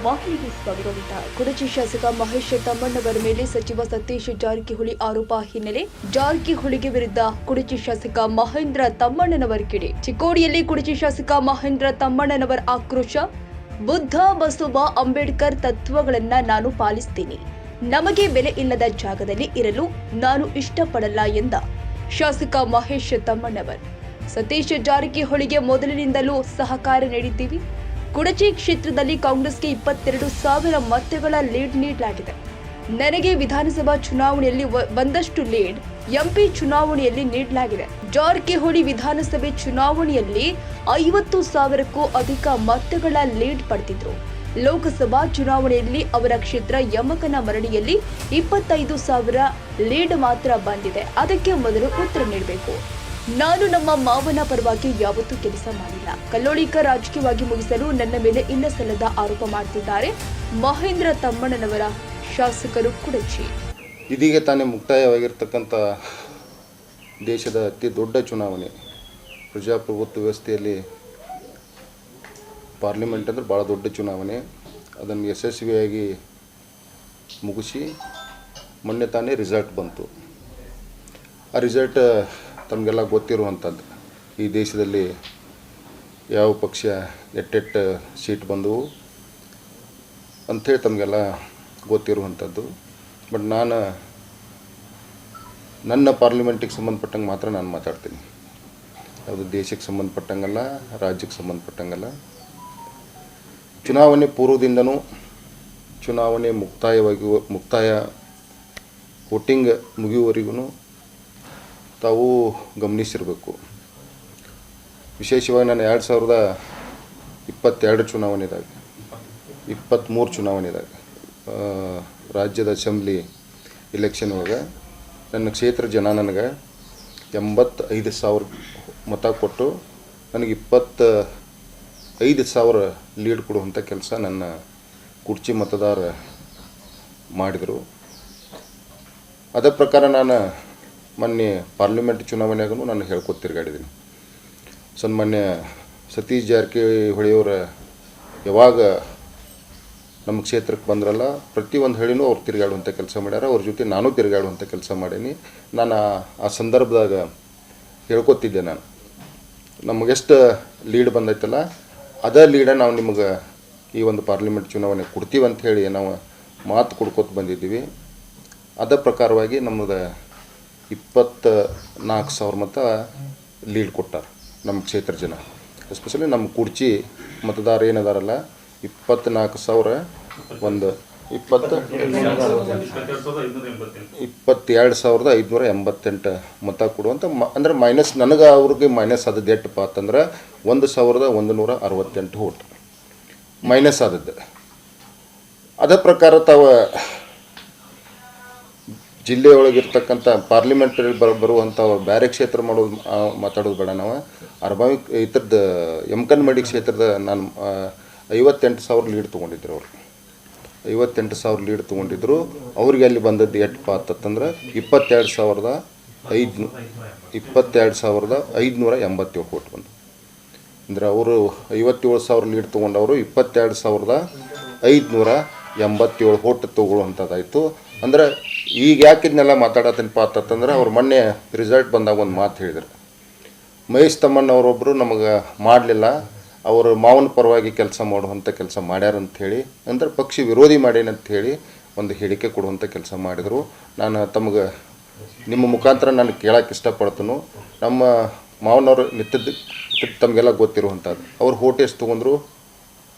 ವಾಹಿನಿಗೆ ಸ್ವಾಗತ. ಕುಡಚಿ ಶಾಸಕ ಮಹೇಶ್ ತಮ್ಮಣ್ಣವರ ಮೇಲೆ ಸಚಿವ ಸತೀಶ್ ಜಾರಕಿಹೊಳಿ ಆರೋಪ ಹಿನ್ನೆಲೆ ಜಾರಕಿಹೊಳಿಗೆ ವಿರುದ್ಧ ಕುಡಚಿ ಶಾಸಕ ಮಹೇಂದ್ರ ತಮ್ಮಣ್ಣನವರ ಕಿಡಿ. ಚಿಕ್ಕೋಡಿಯಲ್ಲಿ ಕುಡಚಿ ಶಾಸಕ ಮಹೇಂದ್ರ ತಮ್ಮಣ್ಣನವರ ಆಕ್ರೋಶ. ಬುದ್ಧ ಬಸವ ಅಂಬೇಡ್ಕರ್ ತತ್ವಗಳನ್ನ ನಾನು ಪಾಲಿಸ್ತೀನಿ. ನಮಗೆ ಬೆಲೆ ಇಲ್ಲದ ಜಾಗದಲ್ಲಿ ಇರಲು ನಾನು ಇಷ್ಟಪಡಲ್ಲ ಎಂದ ಶಾಸಕ ಮಹೇಶ್ ತಮ್ಮಣ್ಣವರ್. ಸತೀಶ್ ಜಾರಕಿಹೊಳಿಗೆ ಮೊದಲಿನಿಂದಲೂ ಸಹಕಾರ ನೀಡಿದ್ದೀವಿ. ಕುಡಚಿ ಕ್ಷೇತ್ರದಲ್ಲಿ ಕಾಂಗ್ರೆಸ್ಗೆ 22,000 ಮತಗಳ ಲೀಡ್ ನೀಡಲಾಗಿದೆ. ನನಗೆ ವಿಧಾನಸಭಾ ಚುನಾವಣೆಯಲ್ಲಿ ಒಂದಷ್ಟು ಲೀಡ್ ಎಂಪಿ ಚುನಾವಣೆಯಲ್ಲಿ ನೀಡಲಾಗಿದೆ. ಜಾರಕಿಹೊಳಿ ವಿಧಾನಸಭೆ ಚುನಾವಣೆಯಲ್ಲಿ 50,000ಕ್ಕೂ ಅಧಿಕ ಮತಗಳ ಲೀಡ್ ಪಡೆದಿದ್ರು. ಲೋಕಸಭಾ ಚುನಾವಣೆಯಲ್ಲಿ ಅವರ ಕ್ಷೇತ್ರ ಯಮಕನಮರಡಿಯಲ್ಲಿ 25,000 ಲೀಡ್ ಮಾತ್ರ ಬಂದಿದೆ. ಅದಕ್ಕೆ ಮೊದಲು ಉತ್ತರ ನೀಡಬೇಕು. ನಾನು ನಮ್ಮ ಮಾವನ ಪರವಾಗಿ ಯಾವತ್ತೂ ಕೆಲಸ ಮಾಡಿಲ್ಲ. ಕಲ್ಲೋಳಿಕ ರಾಜಕೀಯವಾಗಿ ಮುಗಿಸಲು ನನ್ನ ಮೇಲೆ ಇಲ್ಲಸಲ್ಲದ ಆರೋಪ ಮಾಡುತ್ತಿದ್ದಾರೆ ಮಹೇಂದ್ರ ತಮ್ಮಣ್ಣನವರ ಶಾಸಕರು ಕುಡಚಿ. ಇದೀಗ ತಾನೇ ಮುಕ್ತಾಯವಾಗಿರ್ತಕ್ಕಂಥ ದೇಶದ ಅತಿ ದೊಡ್ಡ ಚುನಾವಣೆ, ಪ್ರಜಾಪ್ರಭುತ್ವ ವ್ಯವಸ್ಥೆಯಲ್ಲಿ ಪಾರ್ಲಿಮೆಂಟ್ ಅಂದರೆ ಭಾಳ ದೊಡ್ಡ ಚುನಾವಣೆ. ಅದನ್ನು ಯಶಸ್ವಿಯಾಗಿ ಮುಗಿಸಿ ಮೊನ್ನೆ ತಾನೇ ರಿಸಲ್ಟ್ ಬಂತು. ಆ ರಿಸಲ್ಟ್ ತಮಗೆಲ್ಲ ಗೊತ್ತಿರುವಂಥದ್ದು. ಈ ದೇಶದಲ್ಲಿ ಯಾವ ಪಕ್ಷ ಎಟ್ಟೆಟ್ಟು ಸೀಟ್ ಬಂದವು ಅಂಥೇಳಿ ತಮಗೆಲ್ಲ ಗೊತ್ತಿರುವಂಥದ್ದು. ಬಟ್ ನಾನು ನನ್ನ ಪಾರ್ಲಿಮೆಂಟಿಗೆ ಸಂಬಂಧಪಟ್ಟಂಗೆ ಮಾತ್ರ ನಾನು ಮಾತಾಡ್ತೀನಿ. ಯಾವುದು ದೇಶಕ್ಕೆ ಸಂಬಂಧಪಟ್ಟಂಗಲ್ಲ, ರಾಜ್ಯಕ್ಕೆ ಸಂಬಂಧಪಟ್ಟಂಗಲ್ಲ. ಚುನಾವಣೆ ಪೂರ್ವದಿಂದನೂ ಚುನಾವಣೆ ಮುಕ್ತಾಯ ವೋಟಿಂಗ್ ಮುಗಿಯುವವರೆಗೂ ತಾವು ಗಮನಿಸಿರಬೇಕು. ವಿಶೇಷವಾಗಿ ನಾನು 2022 ಚುನಾವಣೆದಾಗ 23 ಚುನಾವಣೆದಾಗ ರಾಜ್ಯದ ಅಸೆಂಬ್ಲಿ ಎಲೆಕ್ಷನ್ ಒಳಗೆ ನನ್ನ ಕ್ಷೇತ್ರ ಜನ ನನಗೆ 85,000 ಮತ ಕೊಟ್ಟು ನನಗೆ 25,000 ಲೀಡ್ ಕೊಡುವಂಥ ಕೆಲಸ ನನ್ನ ಕುರ್ಚಿ ಮತದಾರ ಮಾಡಿದರು. ಅದೇ ಪ್ರಕಾರ ನಾನು ಮೊನ್ನೆ ಪಾರ್ಲಿಮೆಂಟ್ ಚುನಾವಣೆಯಾಗೂ ನಾನು ಹೇಳ್ಕೊತ ತಿರುಗಾಡಿದ್ದೀನಿ. ಸನ್ಮಾನ್ಯ ಸತೀಶ್ ಜಾರಕಿಹೊಳಿಯವರ ಯಾವಾಗ ನಮ್ಮ ಕ್ಷೇತ್ರಕ್ಕೆ ಬಂದ್ರಲ್ಲ, ಪ್ರತಿಯೊಂದು ಹಳ್ಳಿನೂ ಅವ್ರು ತಿರುಗಾಡುವಂಥ ಕೆಲಸ ಮಾಡ್ಯಾರ. ಅವ್ರ ಜೊತೆ ನಾನು ತಿರುಗಾಡುವಂಥ ಕೆಲಸ ಮಾಡೀನಿ. ನಾನು ಆ ಸಂದರ್ಭದಾಗ ಹೇಳ್ಕೊತಿದ್ದೆ, ನಾನು ನಮಗೆಷ್ಟು ಲೀಡ್ ಬಂದೈತಲ್ಲ ಅದೇ ಲೀಡ ನಾವು ನಿಮಗೆ ಈ ಒಂದು ಪಾರ್ಲಿಮೆಂಟ್ ಚುನಾವಣೆ ಕೊಡ್ತೀವಿ ಅಂತ ಹೇಳಿ ನಾವು ಮಾತು ಕೊಡ್ಕೊತ ಬಂದಿದ್ದೀವಿ. ಅದೇ ಪ್ರಕಾರವಾಗಿ ನಮ್ಮದು 24,000 ಮತ ಲೀಡ್ ಕೊಟ್ಟಾರ ನಮ್ಮ ಕ್ಷೇತ್ರ ಜನ. ಎಸ್ಪೆಷಲಿ ನಮ್ಮ ಕುರ್ಚಿ ಮತದಾರ ಏನದಾರಲ್ಲ 24,000 ಒಂದು 22,588 ಮತ ಕೊಡುವಂಥ ಅಂದ್ರೆ ಮೈನಸ್ ನನಗೆ ಅವ್ರಿಗೆ ಮೈನಸ್ ಆದದ್ದು ಎಷ್ಟಪ್ಪ ಅಂತಂದ್ರೆ 1,168 ವೋಟ್ ಮೈನಸ್ ಆದದ್ದು. ಅದೇ ಪ್ರಕಾರ ತಾವು ಜಿಲ್ಲೆಯೊಳಗಿರ್ತಕ್ಕಂಥ ಪಾರ್ಲಿಮೆಂಟರಿ ಬರುವಂಥ ಬೇರೆ ಕ್ಷೇತ್ರ ಮಾತಾಡೋದು ಬೇಡ. ನಾವು ಅರ್ಬಾವಿ ಇತರದ್ದು ಯಮಕನಮರಡಿ ಕ್ಷೇತ್ರದ ನಾನು 58,000 ಲೀಡ್ ತೊಗೊಂಡಿದ್ರು. ಅವರು 58,000 ಲೀಡ್ ತೊಗೊಂಡಿದ್ರು. ಅವ್ರಿಗೆ ಅಲ್ಲಿ ಬಂದದ್ದು ಎಷ್ಟಪ್ಪ ಅಂತಂದ್ರೆ 22,587 ವೋಟ್ ಬಂದು. ಅಂದರೆ ಅವರು 57,000 ಲೀಡ್ ತೊಗೊಂಡವರು 22,587 ವೋಟ್ ತೊಗೊಳ್ಳುವಂಥದ್ದಾಯಿತು. ಅಂದ್ರೆ ಈಗ ಯಾಕೆ ಇದನ್ನೆಲ್ಲ ಮಾತಾಡತ್ತೇನಪ್ಪ ಅಂತಂದ್ರೆ ಅವ್ರು ಮೊನ್ನೆ ರಿಸಲ್ಟ್ ಬಂದಾಗ ಒಂದು ಮಾತು ಹೇಳಿದರು. ಮಹೇಶ್ ತಮ್ಮಣ್ಣವರೊಬ್ಬರು ನಮಗೆ ಮಾಡಲಿಲ್ಲ, ಅವರು ಮಾವನ ಪರವಾಗಿ ಕೆಲಸ ಮಾಡುವಂಥ ಕೆಲಸ ಮಾಡ್ಯಾರ ಅಂಥೇಳಿ, ಅಂದ್ರೆ ಪಕ್ಷ ವಿರೋಧಿ ಮಾಡೇನಂಥೇಳಿ ಒಂದು ಹೇಳಿಕೆ ಕೊಡುವಂಥ ಕೆಲಸ ಮಾಡಿದರು. ನಾನು ತಮಗೆ ನಿಮ್ಮ ಮುಖಾಂತರ ನಾನು ಕೇಳೋಕೆ ಇಷ್ಟಪಡ್ತೀನಿ. ನಮ್ಮ ಮಾವನವರು ನಿಂತಿದ್ದು ತಮಗೆಲ್ಲ ಗೊತ್ತಿರುವಂಥದ್ದು. ಅವ್ರು ವೋಟ್ ಎಷ್ಟು ತೊಗೊಂಡ್ರು?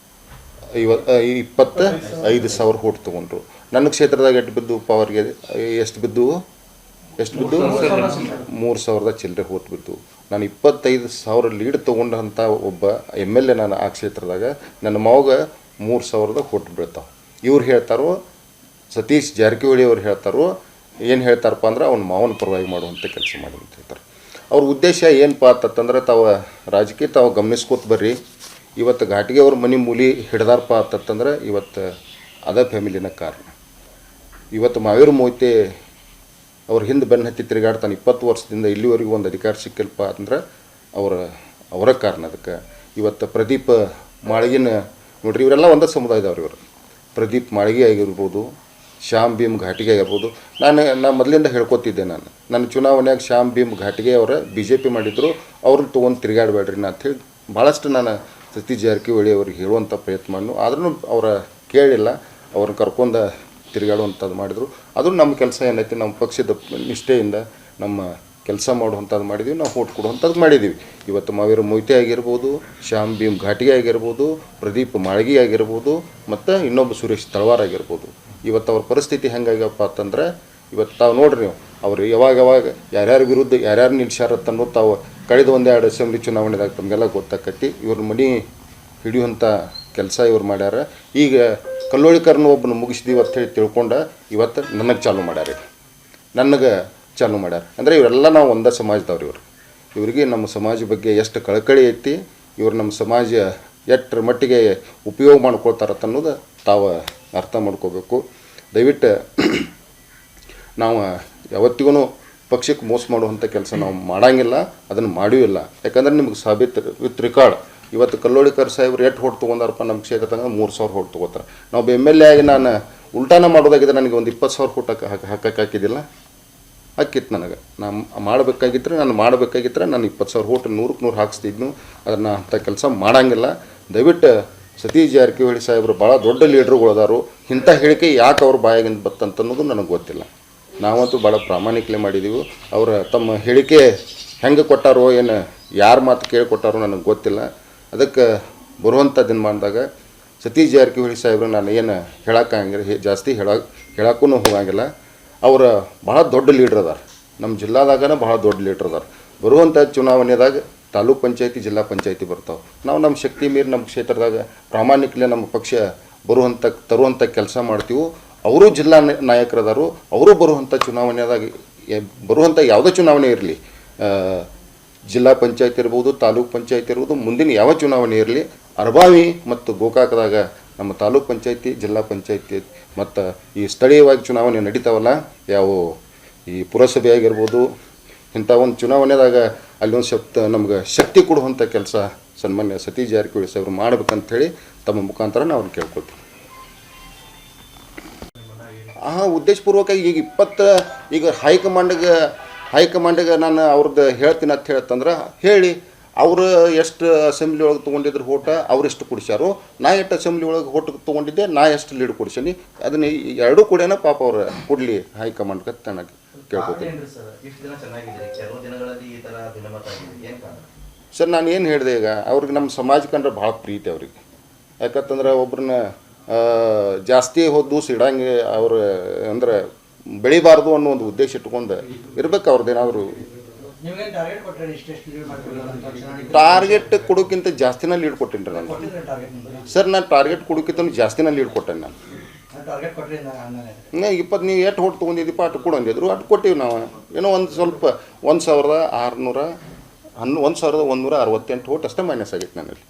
25,000 ವೋಟ್ ತೊಗೊಂಡ್ರು. ನನ್ನ ಕ್ಷೇತ್ರದಾಗ ಎಷ್ಟು ಬಿದ್ದು ಪವರ್ಗೆ ಎಷ್ಟು ಬಿದ್ದು 3,000 ಚಿಲ್ಲರೆ ವೋಟ್ ಬಿದ್ದು. ನಾನು 25,000 ಲೀಡ್ ತೊಗೊಂಡಂಥ ಒಬ್ಬ MLA ನಾನು ಆ ಕ್ಷೇತ್ರದಾಗ. ನನ್ನ ಮಾವಗ 3,000 ವೋಟ್ ಬೀಳ್ತಾವೆ. ಇವ್ರು ಹೇಳ್ತಾರೋ, ಸತೀಶ್ ಜಾರಕಿಹೊಳಿ ಅವ್ರು ಹೇಳ್ತಾರೋ, ಏನು ಹೇಳ್ತಾರಪ್ಪ ಅಂದ್ರೆ ಅವ್ನ ಮಾವನ ಪರವಾಗಿ ಮಾಡುವಂಥ ಕೆಲಸ ಮಾಡಿ ಅಂತ ಹೇಳ್ತಾರೆ. ಅವ್ರ ಉದ್ದೇಶ ಏನಪ್ಪ ಅಂತಂದ್ರೆ ತಾವು ರಾಜಕೀಯ ತಾವು ಗಮನಿಸ್ಕೋತ ಬರ್ರಿ. ಇವತ್ತು ಘಾಟಿಗೆ ಅವ್ರ ಮನೆ ಮೂಲಿ ಹಿಡ್ದಾರಪ್ಪ ಅಂತಂದ್ರೆ ಇವತ್ತು ಅದೇ ಫ್ಯಾಮಿಲಿನ ಕಾರಣ. ಇವತ್ತು ಮಾವೇರು ಮೊಯ್ತೆ ಅವ್ರ ಹಿಂದೆ ಬೆನ್ನು ಹತ್ತಿ ತಿರುಗಾಡ್ತಾನೆ 20 ವರ್ಷದಿಂದ ಇಲ್ಲಿವರೆಗೂ ಒಂದು ಅಧಿಕಾರ ಸಿಕ್ಕಿಲ್ಪ ಅಂದ್ರೆ ಅವರ ಕಾರಣ. ಅದಕ್ಕೆ ಇವತ್ತು ಪ್ರದೀಪ್ ಮಾಳಿಗಿನ ನೋಡ್ರಿ, ಇವರೆಲ್ಲ ಒಂದೇ ಸಮುದಾಯದವ್ರು. ಇವರು ಪ್ರದೀಪ್ ಮಾಳಿಗೆ ಆಗಿರ್ಬೋದು, ಶ್ಯಾಮ್ ಭೀಮ್ ಘಾಟಿಗೆ ಆಗಿರ್ಬೋದು. ನಾನು ಮೊದಲಿಂದ ಹೇಳ್ಕೊತಿದ್ದೆ, ನನ್ನ ಚುನಾವಣೆಯಾಗ ಶ್ಯಾಮ್ ಭೀಮ್ ಘಾಟಿಗೆ ಅವರ BJP ಮಾಡಿದ್ರು, ಅವ್ರನ್ನ ತೊಗೊಂಡು ತಿರುಗಾಡಬೇಡ್ರಿ ನಾ ಅಂಥೇಳಿ ಭಾಳಷ್ಟು ನಾನು ಸತೀಶ್ ಜಾರಕಿಹೊಳಿ ಅವ್ರಿಗೆ ಹೇಳುವಂಥ ಪ್ರಯತ್ನ ಮಾಡಿದ್ನು. ಆದ್ರೂ ಅವರ ಕೇಳಿಲ್ಲ, ಅವ್ರನ್ನ ಕರ್ಕೊಂಡು ತಿರುಗಾಡುವಂಥದ್ದು ಮಾಡಿದರು. ಅದು ನಮ್ಮ ಕೆಲಸ ಏನೈತಿ, ನಮ್ಮ ಪಕ್ಷದ ನಿಷ್ಠೆಯಿಂದ ನಮ್ಮ ಕೆಲಸ ಮಾಡುವಂಥದ್ದು ಮಾಡಿದ್ದೀವಿ, ನಾವು ಓಟ್ ಕೊಡುವಂಥದ್ದು ಮಾಡಿದ್ದೀವಿ. ಇವತ್ತು ಮಾವೀರ ಮೊಯ್ತೆ ಆಗಿರ್ಬೋದು, ಶ್ಯಾಮ್ ಭೀಮ್ ಘಾಟಿಗೆ ಆಗಿರ್ಬೋದು, ಪ್ರದೀಪ್ ಮಾಳ್ಗಿ ಆಗಿರ್ಬೋದು, ಮತ್ತು ಇನ್ನೊಬ್ಬ ಸುರೇಶ್ ತಳವಾರ್ ಆಗಿರ್ಬೋದು. ಇವತ್ತು ಅವ್ರ ಪರಿಸ್ಥಿತಿ ಹೆಂಗಾಗ್ಯಪ್ಪ ಅಂತಂದ್ರೆ, ಇವತ್ತು ತಾವು ನೋಡ್ರಿ ನೀವು, ಅವ್ರು ಯಾವಾಗ ಯಾರ್ಯಾರ ವಿರುದ್ಧ ಯಾರ್ಯಾರು ನಿಲ್ಸ್ಯಾರತ್ತ ಅನ್ನೋದು ತಾವು ಕಳೆದ 1-2 ಅಸೆಂಬ್ಲಿ ಚುನಾವಣೆದಾಗ ತಮಗೆಲ್ಲ ಗೊತ್ತಾಕತಿ. ಇವ್ರ ಮನೆ ಹಿಡಿಯುವಂಥ ಕೆಲಸ ಇವ್ರು ಮಾಡ್ಯಾರ. ಈಗ ಕಲ್ಲೋಳಿಕರನ್ನು ಒಬ್ಬನ ಮುಗಿಸಿದೀವಿ ಅಂತ ಹೇಳಿ ತಿಳ್ಕೊಂಡು ಇವತ್ತು ನನಗೆ ಚಾಲು ಮಾಡ್ಯಾರ, ನನಗೆ ಚಾಲು ಮಾಡ್ಯಾರ. ಅಂದರೆ ಇವರೆಲ್ಲ ನಾವು ಒಂದೇ ಸಮಾಜದವ್ರು. ಇವರಿಗೆ ನಮ್ಮ ಸಮಾಜ ಬಗ್ಗೆ ಎಷ್ಟು ಕಳಕಳಿ ಐತಿ, ಇವ್ರು ನಮ್ಮ ಸಮಾಜ ಎಷ್ಟರ ಮಟ್ಟಿಗೆ ಉಪಯೋಗ ಮಾಡ್ಕೊಳ್ತಾರತ್ತ ಅನ್ನೋದು ತಾವು ಅರ್ಥ ಮಾಡ್ಕೋಬೇಕು. ದಯವಿಟ್ಟು ನಾವು ಯಾವತ್ತಿಗೂ ಪಕ್ಷಕ್ಕೆ ಮೋಸ ಮಾಡುವಂಥ ಕೆಲಸ ನಾವು ಮಾಡೋಂಗಿಲ್ಲ, ಅದನ್ನು ಮಾಡಿಯೂ ಇಲ್ಲ. ಯಾಕಂದ್ರೆ ನಿಮ್ಗೆ ಸಾಬೀತು ವಿತ್ ರೆಕಾರ್ಡ್. ಇವತ್ತು ಕಲ್ಲೋಳಿಕರ್ ಸಾಹೇಬ್ರು ಎಷ್ಟು ಹೊಟ್ಟು ತೊಗೊಂಡಾರಪ್ಪ ನಮ್ಮ ಕ್ಷೇತ್ರದಾಗ, 3,000 ಹೊಟ್ಟು ತೊಗೋತಾರೆ. ನಾವು MLA ಆಗಿ ನಾನು ಉಲ್ಟಾನ ಮಾಡೋದಾಗಿದ್ದರೆ ನನಗೆ ಒಂದು 20,000 ಹೊಟ್ಟು ಹಾಕಕ್ಕೆ ಹಾಕಿದ್ದಿಲ್ಲ, ಹಾಕಿತ್ತು ನನಗೆ. ನಾನು ಮಾಡಬೇಕಾಗಿದ್ದರೆ ನಾನು 20,000 ಹೊಟ್ಟು 100ಕ್ಕೆ 100 ಹಾಕಿಸ್ತಿದ್ನು. ಅದನ್ನು ಅಂಥ ಕೆಲಸ ಮಾಡೋಂಗಿಲ್ಲ. ದಯವಿಟ್ಟು ಸತೀಶ್ ಜಾರಕಿಹೊಳಿ ಸಾಹೇಬರು ಭಾಳ ದೊಡ್ಡ ಲೀಡ್ರುಗಳದಾರು. ಇಂಥ ಹೇಳಿಕೆ ಯಾಕೆ ಅವ್ರ ಬಾಯಾಗಿಂದ ಬತ್ತಂತ ಅನ್ನೋದು ನನಗೆ ಗೊತ್ತಿಲ್ಲ. ನಾವಂತೂ ಭಾಳ ಪ್ರಾಮಾಣಿಕಲೆ ಮಾಡಿದ್ದೀವಿ. ಅವರ ತಮ್ಮ ಹೇಳಿಕೆ ಹೆಂಗೆ ಕೊಟ್ಟಾರೋ, ಏನು ಯಾರ ಮಾತು ಕೇಳಿಕೊಟ್ಟಾರೋ ನನಗೆ ಗೊತ್ತಿಲ್ಲ. ಅದಕ್ಕೆ ಬರುವಂಥ ದಿನಮಾನದಾಗ ಸತೀಶ್ ಜಾರಕಿಹೊಳಿ ಸಾಹೇಬ್ರು ನಾನು ಏನು ಹೇಳೋಕ್ಕಾಗಂಗಿಲ್ಲ, ಜಾಸ್ತಿ ಹೇಳೋಕ್ಕೂ ಹೋಗಂಗಿಲ್ಲ. ಅವರ ಭಾಳ ದೊಡ್ಡ ಲೀಡ್ರ್ ಅದಾರ, ನಮ್ಮ ಜಿಲ್ಲಾದಾಗನ ಭಾಳ ದೊಡ್ಡ ಲೀಡ್ರ್ ಅದಾರ. ಬರುವಂಥ ಚುನಾವಣೆದಾಗ ತಾಲೂಕ್ ಪಂಚಾಯತಿ, ಜಿಲ್ಲಾ ಪಂಚಾಯತಿ ಬರ್ತಾವೆ. ನಾವು ನಮ್ಮ ಶಕ್ತಿ ಮೀರಿ ನಮ್ಮ ಕ್ಷೇತ್ರದಾಗ ಪ್ರಾಮಾಣಿಕಲೆ ನಮ್ಮ ಪಕ್ಷ ತರುವಂಥ ಕೆಲಸ ಮಾಡ್ತೀವಿ. ಅವರು ಜಿಲ್ಲಾ ನಾಯಕರದಾರು, ಅವರು ಬರುವಂಥ ಚುನಾವಣೆದಾಗ ಬರುವಂಥ ಯಾವುದೇ ಚುನಾವಣೆ ಇರಲಿ, ಜಿಲ್ಲಾ ಪಂಚಾಯತ್ ಇರ್ಬೋದು, ತಾಲೂಕ್ ಪಂಚಾಯತ್ ಇರ್ಬೋದು, ಮುಂದಿನ ಯಾವ ಚುನಾವಣೆ ಇರಲಿ, ಅರಬಾವಿ ಮತ್ತು ಗೋಕಾಕದಾಗ ನಮ್ಮ ತಾಲೂಕ್ ಪಂಚಾಯತಿ, ಜಿಲ್ಲಾ ಪಂಚಾಯತಿ ಮತ್ತು ಈ ಸ್ಥಳೀಯವಾಗಿ ಚುನಾವಣೆ ನಡೀತಾವಲ್ಲ, ಯಾವ ಈ ಪುರಸಭೆ ಆಗಿರ್ಬೋದು, ಇಂಥ ಒಂದು ಚುನಾವಣೆದಾಗ ಅಲ್ಲೊಂದು ನಮ್ಗೆ ಶಕ್ತಿ ಕೊಡುವಂಥ ಕೆಲಸ ಸನ್ಮಾನ್ಯ ಸತೀಶ್ ಜಾರಕಿಹೊಳಿ ಸಾಹೇಬ್ರು ಮಾಡ್ಬೇಕಂಥೇಳಿ ತಮ್ಮ ಮುಖಾಂತರ ನಾವು ಅವ್ರನ್ನ ಕೇಳ್ಕೊಳ್ತೀವಿ. ಉದ್ದೇಶಪೂರ್ವಕವಾಗಿ ಈಗ ಹೈಕಮಾಂಡ್ಗೆ ನಾನು ಅವ್ರದ್ದು ಹೇಳ್ತೀನಿ ಅಂತ ಹೇಳ್ತಂದ್ರೆ ಹೇಳಿ, ಅವರು ಎಷ್ಟು ಅಸೆಂಬ್ಲಿ ಒಳಗೆ ತೊಗೊಂಡಿದ್ರು ಓಟ, ಅವ್ರು ಎಷ್ಟು ಕೊಡಿಸ್ಯಾರು, ನಾ ಎಷ್ಟು ಅಸೆಂಬ್ಲಿ ಒಳಗೆ ಓಟ್ ತೊಗೊಂಡಿದ್ದೆ, ನಾ ಎಷ್ಟು ಲೀಡ್ ಕೊಡಿಸೀನಿ, ಅದನ್ನ ಎರಡೂ ಕೂಡೇನ ಪಾಪ ಅವ್ರು ಕೊಡಲಿ ಹೈಕಮಾಂಡ್ಗೆ ತನಗೆ ಕೇಳ್ಕೊತೀನಿ. ಸರ್ ನಾನು ಏನು ಹೇಳಿದೆ, ಈಗ ಅವ್ರಿಗೆ ನಮ್ಮ ಸಮಾಜ ಕಂಡ್ರೆ ಭಾಳ ಪ್ರೀತಿ ಅವ್ರಿಗೆ. ಯಾಕಂತಂದ್ರೆ ಒಬ್ರನ್ನ ಜಾಸ್ತಿ ದಿವಸ ಇಡಂಗೆ ಅವ್ರು ಅಂದ್ರೆ ಬೆಳಿಬಾರ್ದು ಅನ್ನೋ ಒಂದು ಉದ್ದೇಶ ಇಟ್ಕೊಂಡು ಇರ್ಬೇಕು ಅವ್ರದ್ದೇನಾದ್ರು. ಟಾರ್ಗೆಟ್ ಕೊಡೋಕ್ಕಿಂತ ಜಾಸ್ತಿನ ಲೀಡ್ ಕೊಟ್ಟೇನಿ ರೀ ನಾನು. ಸರ್ ನಾನು ಟಾರ್ಗೆಟ್ ಕೊಡೋಕ್ಕಿಂತ ಜಾಸ್ತಿನ ಲೀಡ್ ಕೊಟ್ಟೇನೆ ನಾನು. 20 ನೀವು ಎಷ್ಟು ಹೊಟ್ಟು ತೊಗೊಂಡಿದ್ದೀಪ್ಪ ಅಷ್ಟು ಕೊಡಂದಿದ್ರು, ಅಷ್ಟು ಕೊಟ್ಟಿವಿ ನಾವು. ಏನೋ ಒಂದು ಸ್ವಲ್ಪ 1,168 ಹೊಟ್ಟು ಅಷ್ಟೇ ಮೈನಸ್ ಆಗಿತ್ತು ನನ್ನಲ್ಲಿ.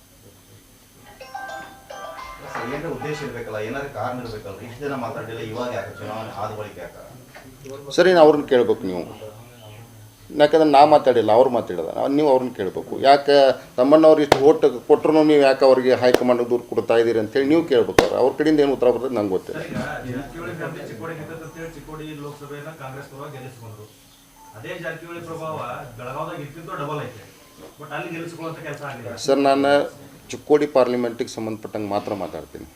ಸರಿ, ನಾನು ಅವ್ರನ್ನ ಕೇಳ್ಬೇಕು ನೀವು. ಯಾಕಂದ್ರೆ ನಾ ಮಾತಾಡಿಲ್ಲ, ಅವ್ರು ಮಾತಾಡಿದ, ನೀವು ಅವ್ರನ್ನ ಕೇಳಬೇಕು. ಯಾಕೆ ತಮ್ಮಣ್ಣವ್ರು ಇಷ್ಟು ಓಟ್ ಕೊಟ್ಟರು ನೀವು ಯಾಕೆ ಅವ್ರಿಗೆ ಹೈಕಮಾಂಡ್ ದೂರ ಕೊಡ್ತಾ ಇದ್ದೀರಿ ಅಂತೇಳಿ ನೀವು ಕೇಳ್ಬೇಕು. ಅವ್ರ ಕಡೆಯಿಂದ ಏನು ಉತ್ತರ ಬರ್ತದೆ ನಂಗೆ ಗೊತ್ತಿಲ್ಲ. ಸರ್ ನಾನು ಚಿಕ್ಕೋಡಿ ಪಾರ್ಲಿಮೆಂಟಿಗೆ ಸಂಬಂಧಪಟ್ಟಂಗೆ ಮಾತ್ರ ಮಾತಾಡ್ತೀನಿ.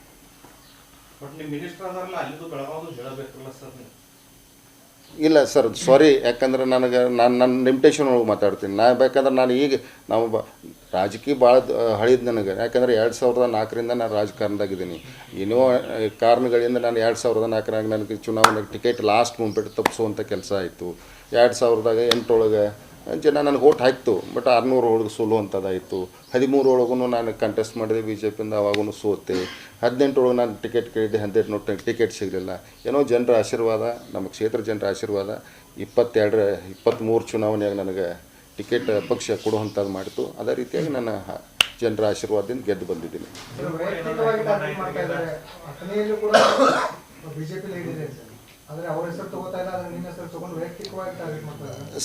ಇಲ್ಲ ಸರ್, ಸಾರಿ. ಯಾಕಂದ್ರೆ ನಾನು ನನ್ನ ಲಿಮಿಟೇಷನ್ ಒಳಗೆ ಮಾತಾಡ್ತೀನಿ. ಬೇಕಂದ್ರೆ ನಾವು ರಾಜಕೀಯ ಭಾಳ ಹಳಿದ್ ನನಗೆ. ಯಾಕಂದರೆ 2004ರಿಂದ ನಾನು ರಾಜಕಾರಣದಾಗಿದ್ದೀನಿ. ಏನೋ ಕಾರಣಗಳಿಂದ ನಾನು 2004ರಾಗ ನನಗೆ ಚುನಾವಣೆಗೆ ಟಿಕೆಟ್ ಲಾಸ್ಟ್ ಮೂಮೆಂಟ್ ತಪ್ಪಿಸುವಂಥ ಕೆಲಸ ಆಯಿತು. 2008 ಒಳಗೆ ಜನ ನನಗೆ ಓಟ್ ಹಾಕ್ತು, ಬಟ್ 600 ಒಳಗೆ ಸೋಲುವಂಥದ್ದಾಯಿತು. 13 ಒಳಗೂ ನಾನು ಕಂಟೆಸ್ಟ್ ಮಾಡಿದೆ BJPಯಿಂದ, ಅವಾಗೂ ಸೋತೆ. 18 ಒಳಗೆ ನಾನು ಟಿಕೆಟ್ ಕೇಳಿದೆ, 18 ಟಿಕೆಟ್ ಸಿಗಲಿಲ್ಲ. ಏನೋ ಜನರ ಆಶೀರ್ವಾದ, ನಮ್ಮ ಕ್ಷೇತ್ರ ಜನರ ಆಶೀರ್ವಾದ 23 ಚುನಾವಣೆಯಾಗ ನನಗೆ ಟಿಕೆಟ್ ಪಕ್ಷ ಕೊಡುವಂಥದ್ದು ಮಾಡಿತು. ಅದೇ ರೀತಿಯಾಗಿ ನಾನು ಜನರ ಆಶೀರ್ವಾದದಿಂದ ಗೆದ್ದು ಬಂದಿದ್ದೀನಿ.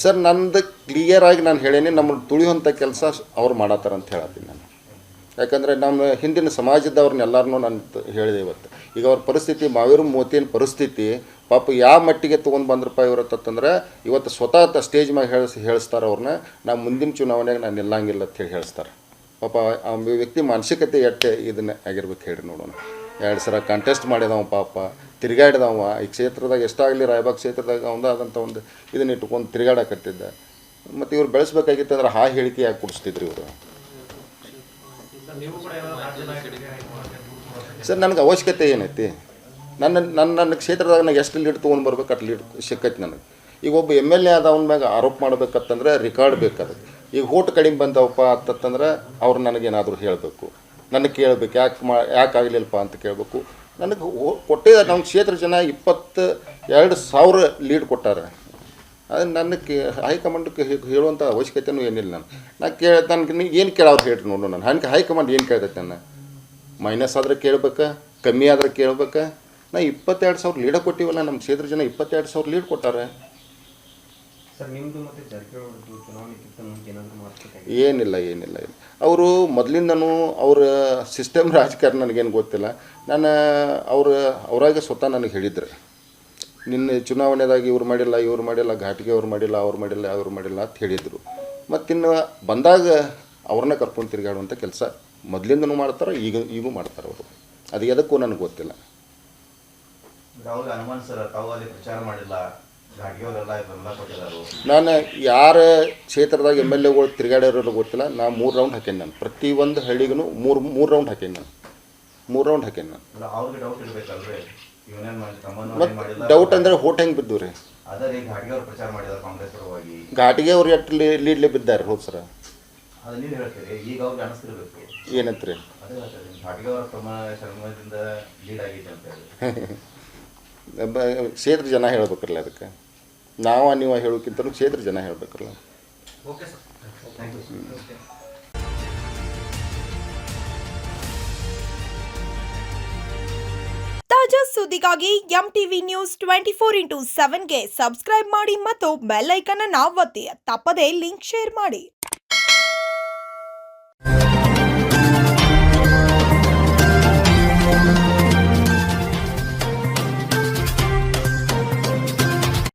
ಸರ್ ನಂದು ಕ್ಲಿಯರ್ ಆಗಿ ನಾನು ಹೇಳೇನಿ, ನಮ್ಮನ್ನು ತುಳಿಯುವಂಥ ಕೆಲಸ ಅವ್ರು ಮಾಡತ್ತಾರ ಅಂತ ಹೇಳತ್ತೀನಿ ನಾನು. ಯಾಕಂದರೆ ನಮ್ಮ ಹಿಂದಿನ ಸಮಾಜದವ್ರನ್ನೆಲ್ಲರನ್ನೂ ನಾನು ಹೇಳಿದೆ. ಈಗ ಅವ್ರ ಪರಿಸ್ಥಿತಿ ಮಾವೇರು ಮೋತಿನ ಪರಿಸ್ಥಿತಿ ಪಾಪ ಯಾವ ಮಟ್ಟಿಗೆ ತೊಗೊಂಡು ಬಂದ್ರಪ್ಪ ಇವ್ರತ್ತಂದ್ರೆ ಇವತ್ತು ಸ್ವತಃ ಸ್ಟೇಜ್ ಮ್ಯಾಗ ಹೇಳಿಸ್ತಾರೆ ಅವ್ರನ್ನ ನಾ ಮುಂದಿನ ಚುನಾವಣೆಗೆ ನಾನು ನಿಲ್ಲಂಗಿಲ್ಲ ಅಂತೇಳಿ ಹೇಳಿಸ್ತಾರೆ. ಪಾಪ ಆ ವ್ಯಕ್ತಿ ಮಾನಸಿಕತೆ ಎಟ್ಟೆ ಇದನ್ನ ಆಗಿರ್ಬೇಕು ಹೇಳ್ರಿ ನೋಡೋಣ. 2 ಸಲ ಕಂಟೆಸ್ಟ್ ಮಾಡಿದವ, ಪಾಪ ತಿರುಗಾಡಿದವ ಈ ಕ್ಷೇತ್ರದಾಗ, ಎಷ್ಟಾಗಲಿ ರಾಯಬಾಗ್ ಕ್ಷೇತ್ರದಾಗ ಒಂದಾದಂಥ ಒಂದು ಇದನ್ನ ಇಟ್ಕೊಂಡು ತಿರುಗಾಡಕತ್ತಿದ್ದ. ಮತ್ತು ಇವ್ರು ಬೆಳೆಸ್ಬೇಕಾಗಿತ್ತು ಅಂದ್ರೆ ಹೇಳಿಕೆ ಯಾಕೆ ಕೊಡಿಸ್ತಿದ್ರು ಇವರು? ಸರ್ ನನಗೆ ಅವಶ್ಯಕತೆ ಏನೈತಿ? ನನ್ನ ಕ್ಷೇತ್ರದಾಗ ನನಗೆ ಎಷ್ಟು ಲೀಡ್ ತೊಗೊಂಡು ಬರ್ಬೇಕು ಅಷ್ಟು ಲೀಡ್ ಸಿಕ್ಕೈತಿ ನನಗೆ. ಈಗ ಒಬ್ಬ MLA ಆದವನ ಮ್ಯಾಗ ಆರೋಪ ಮಾಡ್ಬೇಕಂತಂದ್ರೆ ರಿಕಾರ್ಡ್ ಬೇಕು. ಈಗ ಓಟ್ ಕಡಿಮೆ ಬಂದವಪ್ಪ ಅಂತಂದ್ರೆ ಅವ್ರು ನನಗೇನಾದರೂ ಹೇಳಬೇಕು, ನನಗೆ ಕೇಳಬೇಕು, ಯಾಕೆ ಆಗಲಿಲ್ಲಪ್ಪ ಅಂತ ಕೇಳಬೇಕು. ನನಗೆ ಕೊಟ್ಟಿದ್ದ ನಮ್ಮ ಕ್ಷೇತ್ರ ಜನ 22,000 ಲೀಡ್ ಕೊಟ್ಟಾರೆ. ಅದು ನನಗೆ ಹೈಕಮಾಂಡ್ಗೆ ಹೇಳುವಂಥ ಅವಶ್ಯಕತೆಯೂ ಏನಿಲ್ಲ. ನನಗೆ ಏನು ಕೇಳೋರು ಹೇಳ್ರಿ ನೋಡು. ನನಗೆ ಹೈಕಮಾಂಡ್ ಏನು ಕೇಳ್ತೈತೆ? ನನ್ನ ಮೈನಸ್ ಆದ್ರೆ ಕೇಳ್ಬೇಕಾ, ಕಮ್ಮಿ ಆದ್ರೆ ಕೇಳ್ಬೇಕಾ? ನಾ 22,000 ಲೀಡ ಕೊಟ್ಟಿವಲ್ಲ, ನಮ್ಮ ಕ್ಷೇತ್ರ ಜನ 22,000 ಲೀಡ್ ಕೊಟ್ಟಾರೆ. ಏನಿಲ್ಲ ಅವರು ಮೊದಲಿಂದನೂ ಅವ್ರ ಸಿಸ್ಟಮ್ ರಾಜಕಾರಣ ನನಗೇನು ಗೊತ್ತಿಲ್ಲ. ಅವರಾಗೆ ಸ್ವತಃ ನನಗೆ ಹೇಳಿದ್ರು, ನಿನ್ನ ಚುನಾವಣೆದಾಗ ಇವ್ರು ಮಾಡಿಲ್ಲ, ಘಾಟಿಗೆ ಅವ್ರು ಮಾಡಿಲ್ಲ ಅಂತ ಹೇಳಿದರು. ಮತ್ತಿನ್ನು ಬಂದಾಗ ಅವ್ರನ್ನ ಕರ್ಕೊಂಡು ತಿರುಗಾಡುವಂಥ ಕೆಲಸ ಮೊದಲಿಂದನೂ ಮಾಡ್ತಾರೆ, ಈಗೂ ಮಾಡ್ತಾರೆ ಅವರು. ಅದು ಎದಕ್ಕೂ ನನಗೆ ಗೊತ್ತಿಲ್ಲ. ನಾನು ಯಾರ ಕ್ಷೇತ್ರದಾಗ MLAಗಳು ತಿರುಗಾಡಿರೋರು ಗೊತ್ತಿಲ್ಲ. ನಾ 3 ರೌಂಡ್ ಹಾಕೇನಿ. ನಾನು ಪ್ರತಿಯೊಂದು ಹಳ್ಳಿಗೂ 3 ರೌಂಡ್ ಹಾಕೇನಿ. ನಾನು 3 ರೌಂಡ್ ಹಾಕೇನಿ. ಮತ್ತು ಡೌಟ್ ಅಂದರೆ ಓಟ್ ಹೆಂಗೆ ಬಿದ್ದು ರೀ? ಘಾಟಿಗೆ ಅವ್ರು ಎಷ್ಟು ಲೀಡ್ಲೆ ಬಿದ್ದಾರೆ ಹೋದ್ ಸರ? ಏನಂತ ರೀ? ಕ್ಷೇತ್ರ ಜನ ಹೇಳ್ಬೇಕಲ್ಲ. ಅದಕ್ಕೆ ನೀವು ಹೇಳೋಕ್ಕಿಂತ ಕ್ಷೇತ್ರ ಜನ ಹೇಳ್ಬೇಕಲ್ಲ. ತಾಜಾ ಸುದ್ದಿಗಾಗಿ MTV News 24/7ಗೆ ಸಬ್ಸ್ಕ್ರೈಬ್ ಮಾಡಿ ಮತ್ತು ಬೆಲ್ ಐಕಾನ್ ಅನ್ನು ಒತ್ತಿ. ತಪ್ಪದೇ ಲಿಂಕ್ ಶೇರ್ ಮಾಡಿ.